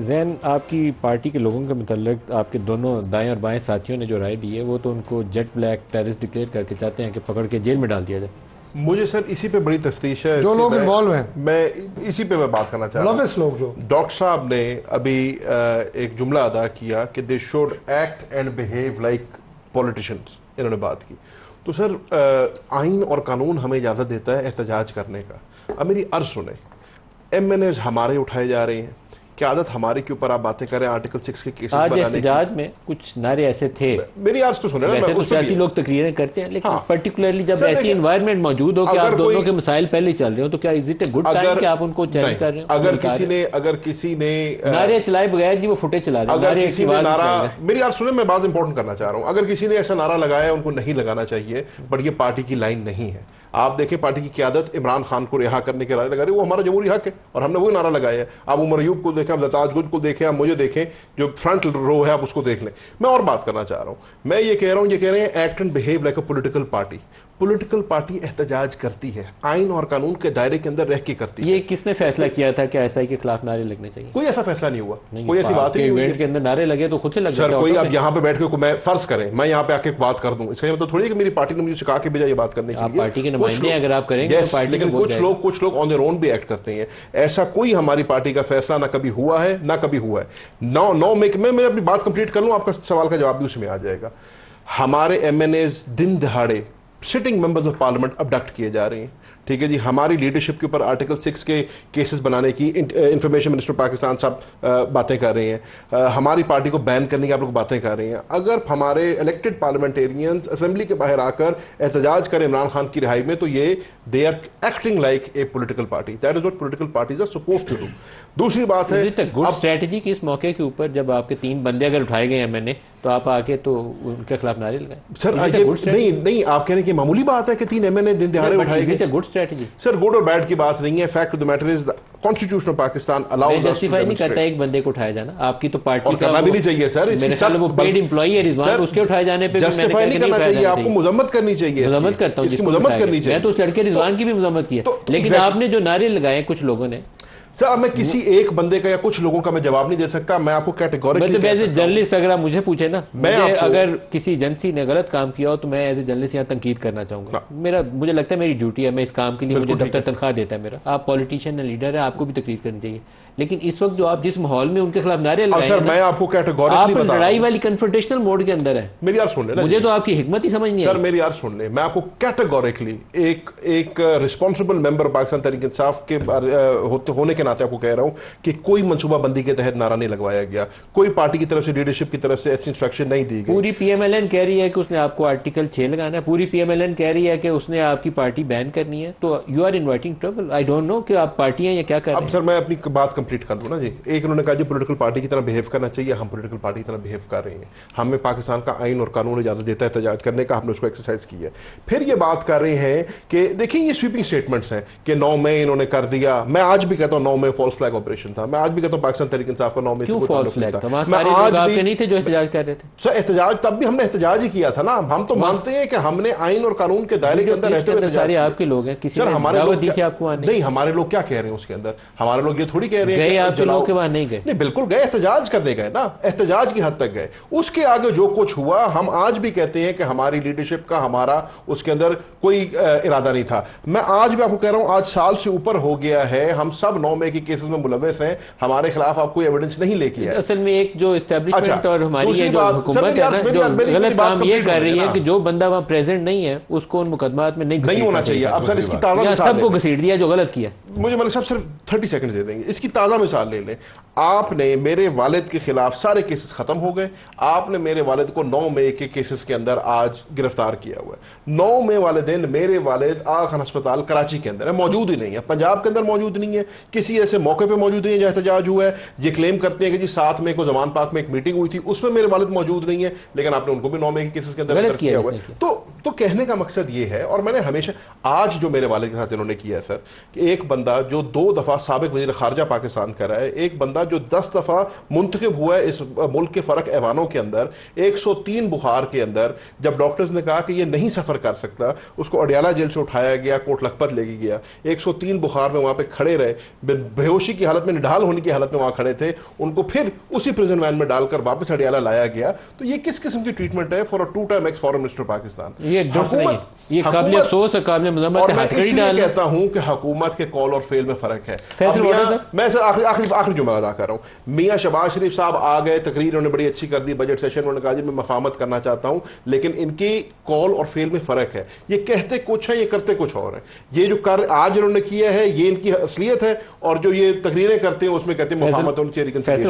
زین، آپ کی پارٹی کے لوگوں کے متعلق آپ کے دونوں دائیں اور بائیں ساتھیوں نے جو رائے دی ہے وہ تو ان کو جیٹ بلیک ٹیررسٹ ڈکلیئر کر کے چاہتے ہیں کہ پکڑ کے جیل میں ڈال دیا جائے. مجھے سر اسی پہ بڑی تفتیش ہے، جو لوگ انوالو ہیں، میں اسی پہ بات کرنا چاہ رہا ہوں. لوگ جو ڈاکٹر صاحب نے ابھی ایک جملہ ادا کیا کہ they should act and behave like politicians, انہوں نے بات کی. تو سر آئین اور قانون ہمیں اجازت دیتا ہے احتجاج کرنے کا. اب میری عرض سنیں، ایم این ایز ہمارے اٹھائے جا رہے ہیں، قیادت ہمارے کے اوپر آپ باتیں کریں آرٹیکل 6 کے کیسز آج بنانے احتجاج میں کچھ نعرے ایسے تھے. میری عرض تو سنیں نا، ویسے تو سیاسی لوگ تقریریں کرتے ہیں لیکن پرٹیکولرلی جب ایسی انوائرمنٹ موجود ہو کہ آپ دونوں کے مسائل پہلے چل رہے ہو تو کیا is it a good time کہ آپ ان کو چیلنج کر رہے ہو؟ اگر کسی نے نعرے چلائے بغیر جی وہ فوٹیج چلا دیں. اگر کسی نے نعرہ، میری عرض سنیں، میں بات امپورٹنٹ کرنا چاہ رہا ہوں، اگر کسی نے ایسا نعرہ لگایا ان کو نہیں لگانا چاہیے، بٹ یہ پارٹی کی لائن نہیں ہے. آپ دیکھیں پارٹی کی قیادت عمران خان کو رہا کرنے کے نعرے لگا رہی ہے، وہ ہمارا جمہوری حق ہے اور ہم نے وہی نعرہ لگایا ہے. آپ عمر ایوب کو دیکھیں، آپ زرتاج گل کو دیکھیں، آپ مجھے دیکھیں، جو فرنٹ رو ہے آپ اس کو دیکھ لیں. میں اور بات کرنا چاہ رہا ہوں، میں یہ کہہ رہا ہوں، یہ کہہ رہے ہیں act and behave like a political party. Political party احتجاج کرتی ہے، آئین اور قانون کے دائرے کے اندر رہ کے کرتی ہے. یہ کس نے فیصلہ کیا تھا کہ ایس آئی کے خلاف نعرے لگنے چاہیے؟ کوئی ایسا فیصلہ نہیں ہوا، کوئی ایسی بات نہیں ہوئی. ایونٹ کے اندر نعرے لگے تو خود سے لگ سر کوئی اب یہاں پہ بیٹھ کے میں فرض کریں میں یہاں پہ آ کے بات کر دوں، اس کا مطلب تھوڑی ہے کہ میری پارٹی نے مجھے سکھا کے بھیجا یہ بات کرنے کے لیے. پارٹی کے نمائندے اگر آپ کریں گے تو پارٹی، لیکن کچھ لوگ آن دیئر اون بھی ایکٹ کرتے ہیں. ایسا کوئی ہماری پارٹی کا فیصلہ نہ کبھی ہوا ہے نہ کبھی ہوا ہے. نو میں اپنی بات کمپلیٹ کر لوں، آپ کا سوال کا جواب بھی اس میں آ جائے گا. ہمارے ایم این ایز دن دہاڑے sitting members of parliament abduct کیے جا رہے ہیں. ٹھیک ہے جی، ہماری لیڈرشپ کے اوپر آرٹیکل 6 کے کیسز بنانے کی انفارمیشن منسٹر پاکستان صاحب باتیں کر رہے ہیں، ہماری پارٹی کو بین کرنے کی آپ لوگ باتیں کر رہے ہیں. اگر ہمارے الیکٹڈ پارلیمنٹیرینز اسمبلی کے باہر آ کر احتجاج کریں عمران خان کی رہائی میں تو یہ they are acting like a political party. That is what political parties are supposed to do. دوسری بات ہے گڈ اسٹریٹجی کی اس موقع کے اوپر جب آپ کے 3 بندے اگر اٹھائے گئے ایم این اے تو آپ آگے تو ان کے خلاف نعرے لگائیں. سر نہیں آپ کہہ رہے ہیں کہ معمولی بات ہے کہ 3 ایم این اے دن دہاڑے اٹھائے گئے. گڈ اسٹریٹجی سر گڈ اور بیڈ کی بات نہیں ہے. Fact of the matter is constitution of Pakistan allows us to justify نہیں کرتا ایک بندے کو اٹھایا جانا. آپ کی تو پارٹی کا کرنا بھی نہیں چاہیے سر، میرے خیال میں وہ پیڈ امپلائی ہے رضوان، اس کے اٹھائے جانے پہ جسٹیفائی نہیں کرنا چاہیے، آپ کو مذمت کرنی چاہیے. مذمت کرتا ہوں، اس کی مذمت کرنی چاہیے. میں تو اس لڑکے رضوان کی بھی مذمت کی ہے، لیکن آپ نے جو نعرے لگائے کچھ لوگوں نے. سر اب میں کسی ایک بندے کا یا کچھ لوگوں کا میں جواب نہیں دے سکتا. میں آپ کو کیٹیگوریکلی ایز اے جرنلسٹ اگر آپ مجھے پوچھیں نا، اگر کسی ایجنسی نے غلط کام کیا ہو تو میں ایز اے جرنلسٹ یہاں تنقید کرنا چاہوں گا. مجھے لگتا ہے میری ڈیوٹی ہے، میں اس کام کے لیے مجھے دفتر تنخواہ دیتا ہے میرا. آپ پولیٹیشین ہیں، لیڈر ہیں، آپ کو بھی تقریر کرنی چاہیے. لیکن اس وقت جو آپ جس ماحول میں ان کے خلاف نعرے لگائے ہیں، میں آپ کو کیٹیگوریکلی بتا رہا ہوں، لڑائی والی کنفرنٹیشنل موڈ کے اندر ہے. میری عرض سن لیں، مجھے تو آپ کی حکمت ہی سمجھ نہیں سر میری عرض سن لیں. میں آپ کو کیٹیگوریکلی ایک رسپانسبل ممبر پاکستان تحریک انصاف کے ہونے کے ناطے آپ کو کہہ رہا ہوں کہ کوئی منصوبہ بندی کے تحت نعرہ نہیں لگوایا گیا، کوئی پارٹی کی طرف سے لیڈرشپ کی طرف سے ایسی انسٹرکشن نہیں دی گئی. پوری پی ایم ایل این کہہ رہی ہے کہ اس نے آپ کو آرٹیکل 6 لگانا ہے، پوری پی ایم ایل این کہہ رہی ہے کہ اس نے آپ کی پارٹی بین کرنی ہے. تو you are inviting trouble. I don't know کہ آپ پارٹی ہیں یا کیا کر رہے ہیں. اب سر میں اپنی بات کمپلیٹ کر دوں نا جی. ایک انہوں نے کہا جو پولیٹیکل پارٹی کی طرح بہیو کرنا چاہیے، ہم پولیٹیکل پارٹی کی طرح بہیو کر رہے ہیں. ہمیں پاکستان کا آئین اور قانون اجازت دیتا ہے احتجاج کرنے کا، ہم نے اس کو ایکسرسائز کی ہے. پھر یہ بات کر رہے ہیں کہ دیکھیں یہ سویپنگ سٹیٹمنٹس ہیں کہ 9 مئی انہوں نے کر دیا. میں آج بھی کہتا ہوں 9 مئی فالس فلیگ آپریشن تھا. میں آج بھی کہتا ہوں پاکستان تحریک انصاف کا 9 مئی سے کوئی تعلق نہیں تھا. میں آج بھی نہیں تھے جو احتجاج کر رہے تھے. سر احتجاج تب بھی ہم نے احتجاج ہی کیا تھا نا. ہم تو مانتے ہیں کہ ہم نے آئین اور قانون کے دائرے کے اندر رہتے ہوئے سارے آپ کے لوگ ہیں. کسی نے دعوت دی تھی آپ کو آنے؟ نہیں، ہمارے لوگ کیا کہہ رہے ہیں اس کے اندر؟ ہمارے لوگ یہ تھوڑی کہہ رہے ہیں کہ آپ کے لوگ کے وہاں نہیں گئے. نہیں بالکل گئے، احتجاج کرنے گئے نا، احتجاج کی حد تک گئے. اس کے آگے جو کچھ ہوا ہم آج بھی کہتے ہیں کہ ہماری لیڈرشپ کا ہمارا اس کے اندر کوئی ارادہ نہیں تھا. میں آج بھی آپ کو کہہ رہا ہوں آج سال سے اوپر ہو گیا ہے، ہم سب 9 مئی کے کیسز میں ملوث ہیں. ہمارے خلاف آپ کوئی ایویڈنس نہیں لے کے آئے. اصل میں ایک جو اسٹیبلشمنٹ اور ہماری یہ جو حکومت ہے نا، جو غلط کام یہ کر رہی ہے کہ جو بندہ وہاں پریزنٹ نہیں ہے اس کو ان مقدمات میں نہیں ہونا چاہیے. اب سر اس کی تازہ مثال سب کو گھسیٹ دیا جو غلط کیا. مجھے ملک صاحب صرف 30 سیکنڈ دے دیں گے. اس کی تازہ مثال لے لیں. آپ نے میرے والد کے خلاف سارے کیسز ختم ہو گئے. آپ نے میرے والد کو 9 مئی کے کیسز کے اندر آج گرفتار کیا ہوا ہے. 9 مئی والے دن میرے والد آغا خان ہسپتال کراچی کے اندر ہے، موجود ہی نہیں ہے. پنجاب کے اندر موجود نہیں ہے، کسی ایسے موقع پہ موجود نہیں ہے جہاں احتجاج ہوا ہے. یہ کلیم کرتے ہیں کہ جی 7 مئی کو زمان پاک میں ایک میٹنگ ہوئی تھی، اس میں میرے والد موجود نہیں ہے، لیکن آپ نے ان کو بھی 9 مئی کے کیسز کے اندر کیا ہوا ہے. تو تو کہنے کا مقصد یہ ہے, اور میں نے ہمیشہ آج جو میرے والد کے ساتھ انہوں نے کیا ہے سر, کہ ایک بندہ جو 2 دفعہ سابق وزیر خارجہ پاکستان کا رہا ہے, ایک بندہ جو 10 دفعہ منتخب ہوا ہے اس ملک کے فرق ایوانوں کے اندر, 103 بخار کے اندر, جب ڈاکٹرز نے کہا کہ یہ نہیں سفر کر سکتا, اس کو اڈیالہ جیل سے اٹھایا گیا, کوٹ لکھپت لے کے گیا, 103 بخار میں وہاں پہ کھڑے رہے, بے ہوشی کی حالت میں, نڈھال ہونے کی حالت میں وہاں کھڑے تھے, ان کو پھر اسی پریزن وین میں ڈال کر واپس اڈیالہ لایا گیا. تو یہ کس قسم کی ٹریٹمنٹ ہے for a 2-time x foreign minister Pakistan? یہ قابل افسوس ہے, قابل مذمت ہے. اور میں اس لیے کہتا ہوں کہ حکومت کے کال اور فیل میں فرق ہے. میں سر آخری جملہ ادا کر رہا ہوں. میاں شہباز شریف صاحب آ گئے, تقریر انہوں نے بڑی اچھی کر دی بجٹ سیشن, انہوں نے کہا جی میں مفاہمت کرنا چاہتا ہوں, لیکن ان کی کال اور فیل میں فرق ہے. یہ کہتے کچھ ہے, یہ کرتے کچھ اور ہے. یہ جو آج انہوں نے کیا ہے یہ ان کی اصلیت ہے, اور جو یہ تقریریں کرتے ہیں اس میں کہتے ہیں مفاہمت, ان کی ریکنسیلیشن.